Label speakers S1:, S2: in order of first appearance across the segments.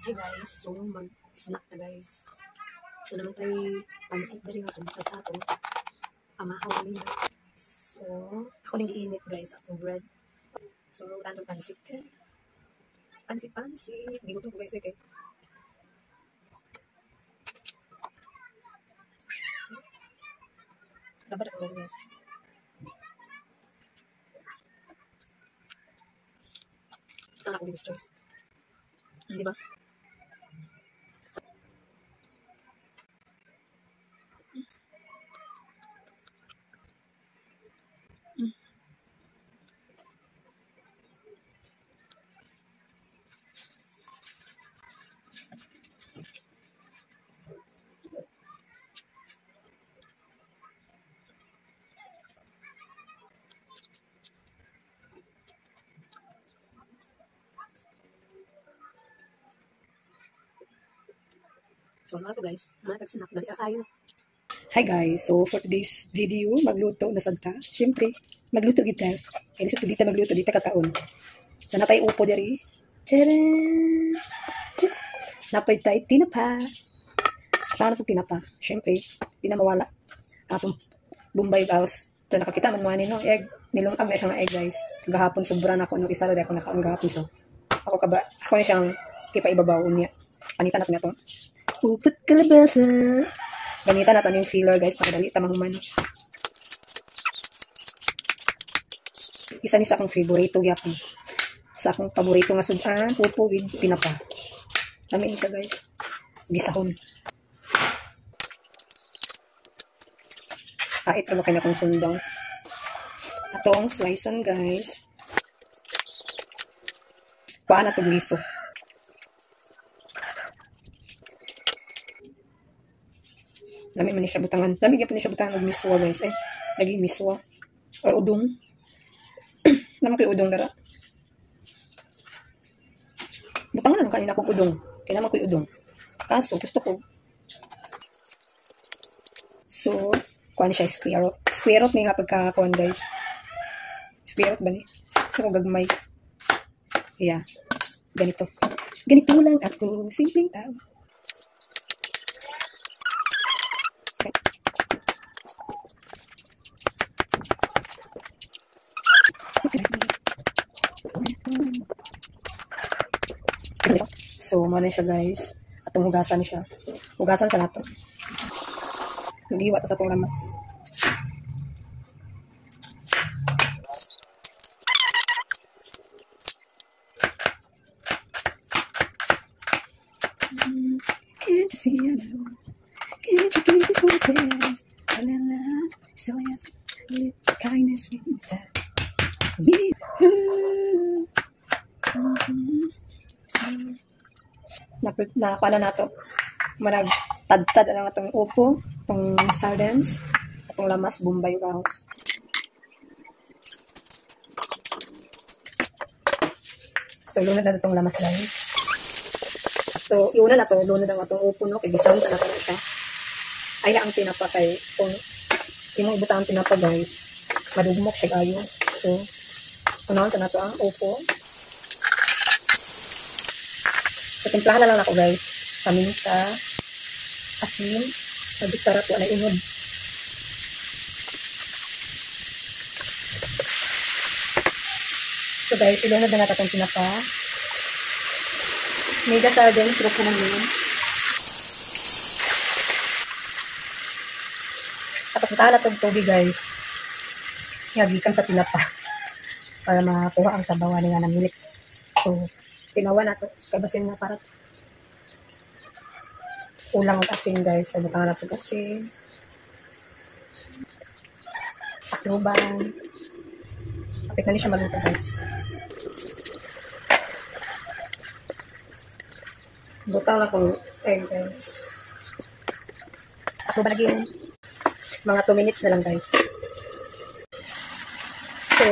S1: Hi guys, so mag-snack na guys. So naman tayo pansit na rin masubta sa ato. Amahaw namin na. So, ako nang iinit guys atong bread. So, tanong pansit ka. Pansit. Hindi ko ito guys okay. Dapat ako guys. Ang ako din stress. Di ba? So, mga to guys, mga tag-snack, dali kayo. Hi guys, so for today's video, magluto na sagta. Siyempre, magluto kita. Kaya nisa dito magluto, dito kakaon. So, natay upo diri. Tcharan! Napay tayo, tinapa. Paano po tinapa? Siyempre, di na mawala. Atong Bombay House. So, nakakita man mga no, egg. Nilungag na siyang egg guys. Gahapon, sobrang ako, no, isa rin ako nakaon gahapon. So, ako na siyang ipaibabaw niya. Panitan natin na to. Upot kalabasa. Gamitan natin yung filler guys para dali tamang man. Isa ni sa akong favorito gyapon. Sa akong paborito nga sudan, pupo with pinapa. Dami ito guys. Gisahon. Ito ba kayo na kong sundang. Atong slicean guys. Paan na ito liso. Dami man ni siya butangan. Dami gyapon ni siya butangan og miswa guys. Lagi miswa or udong. Naman koy udong dara. Butangan lang kanina kog udong. Kaya naman koy udong. Kaso gusto ko. So, kuan siya square root ni nga pagka-kuan guys. Square root ba ni? So ko gagmay. Yeah. Ganito. Ganito lang ako, simpleng tao. So, muna siya guys. Atong hugasan siya. Hugasan sa nato. Nagiwa ta sa itong lamas. Can't you see I know? Can't you give this one a chance? La la la. So yes, kindness with that. Me. Nakuha na nato. Marag tad-tad lang itong upo, itong sardines, itong lamas, Bombay House. So, lunod na itong lamas lang. So, iuna na ito, lunod ang itong upo, no? Kaya gisawin sa natin ito. Ay na ang tinapa kay, kung imong ibuta ang tinapa guys, madugmok siya kayo. So, unahan sa nato ang upo. So, timplahan na lang ako guys. Paminta, asin, sabit sarap wala inod. So guys, ilunod na natin itong tinapa. Mega sardines, sarap na namin. Tapos matahan na itong tubig guys. Yagikan sa tinapa. Para makuha ang sabawan nga ng milik. So, tinawa na ito. Kabasin na para ulang ang asin guys. So, butang na ito asin. Takluban. Kapit na niya siya maluto guys. Butang na kong egg guys. Takluban lagi. Mga 2 minutes na lang guys. So,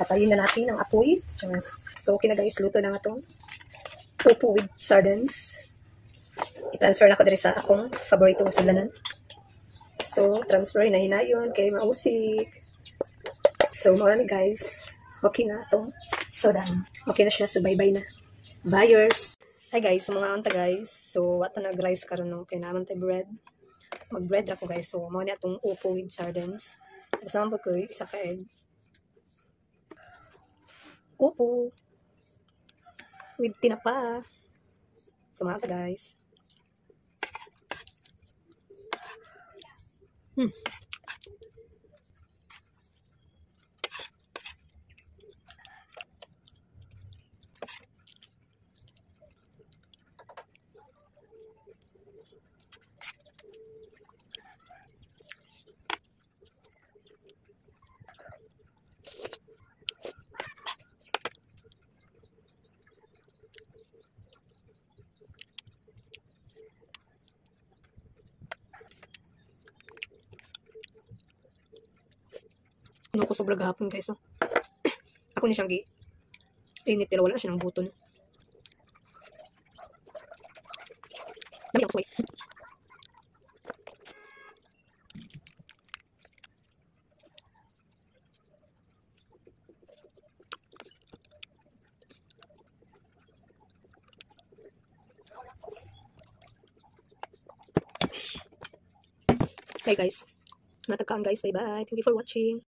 S1: patayin na natin ang apoy. So, okay na guys, luto na nga itong upo with sardines. I-transfer na ako dari sa akong favorito ng sulanan. So, transfer na hinayon kay mausik. So, marami guys. Okay na ito. So done. Okay na siya. So bye-bye na. Buyers. Hi guys, so mga anta guys. So what na nag-rice karon no? Kaya naman tayo bread. Mag-bread ako guys. So mo na itong upo with sardines. Tapos naman po ko isa ka egg. Upo. With tinapa. So mga anta guys. Ano ko sobra gahapon guys. So. Ako ni siyang init pero wala na siya ng buto. No? Dami ako suway. Okay guys. Natagkaan guys. Bye bye. Thank you for watching.